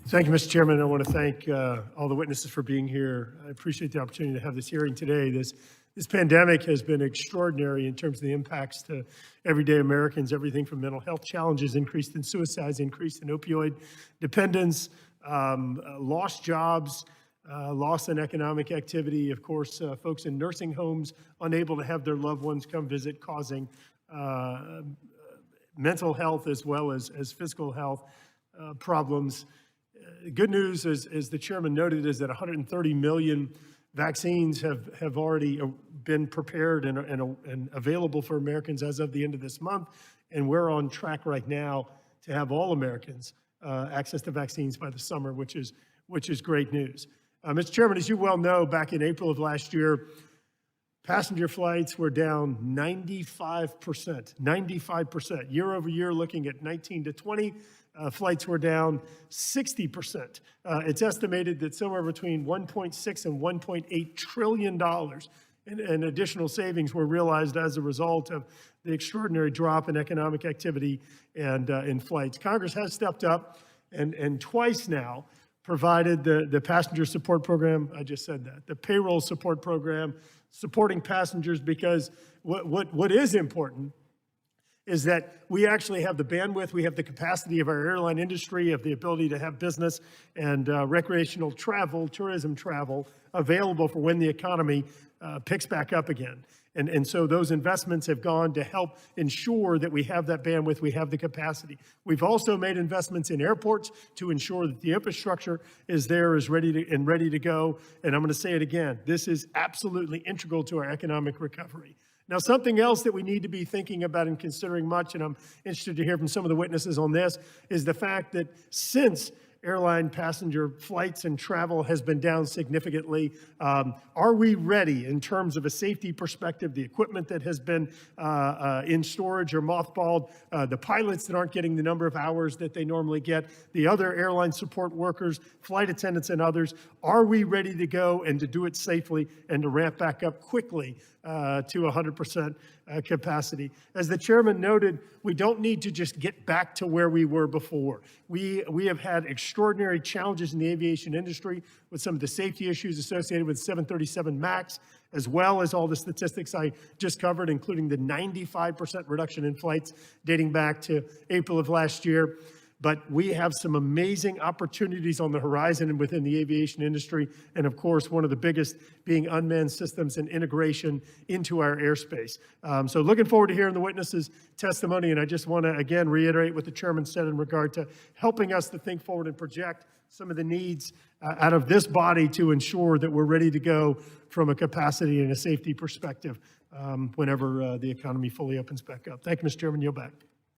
Thank you, Mr. Chairman. I want to thank all the witnesses for being here. I appreciate the opportunity to have this hearing today. This pandemic has been extraordinary in terms of the impacts to everyday Americans, everything from mental health challenges, increase in suicides, increase in opioid dependence, lost jobs, loss in economic activity, of course, folks in nursing homes unable to have their loved ones come visit, causing mental health as well as physical health problems. Good news, as the chairman noted, is that 130 million vaccines have already been prepared and available for Americans as of the end of this month. And we're on track right now to have all Americans access to vaccines by the summer, which is great news. Mr. Chairman, as you well know, back in April of last year, passenger flights were down 95%, year over year, looking at 19 to 20. Flights were down 60%. It's estimated that somewhere between $1.6 and $1.8 trillion in additional savings were realized as a result of the extraordinary drop in economic activity and in flights. Congress has stepped up and twice now provided the passenger support program. I just said that. The payroll support program, supporting passengers, because what is important is that we actually have the bandwidth, we have the capacity of our airline industry, of the ability to have business and recreational travel, tourism travel available for when the economy picks back up again. And so those investments have gone to help ensure that we have that bandwidth, we have the capacity. We've also made investments in airports to ensure that the infrastructure is there, is ready to go. And I'm going to say it again, this is absolutely integral to our economic recovery. Now, something else that we need to be thinking about and considering much, and I'm interested to hear from some of the witnesses on this, is the fact that since airline passenger flights and travel has been down significantly, are we ready in terms of a safety perspective, the equipment that has been in storage or mothballed, the pilots that aren't getting the number of hours that they normally get, the other airline support workers, flight attendants and others, are we ready to go and to do it safely and to ramp back up quickly to 100% capacity? As the chairman noted, we don't need to just get back to where we were before. We have had extraordinary challenges in the aviation industry with some of the safety issues associated with 737 MAX, as well as all the statistics I just covered, including the 95% reduction in flights dating back to April of last year. But we have some amazing opportunities on the horizon and within the aviation industry. And of course, one of the biggest being unmanned systems and integration into our airspace. So looking forward to hearing the witnesses' testimony. And I just want to, again, reiterate what the chairman said in regard to helping us to think forward and project some of the needs out of this body to ensure that we're ready to go from a capacity and a safety perspective whenever the economy fully opens back up. Thank you, Mr. Chairman. Yield back.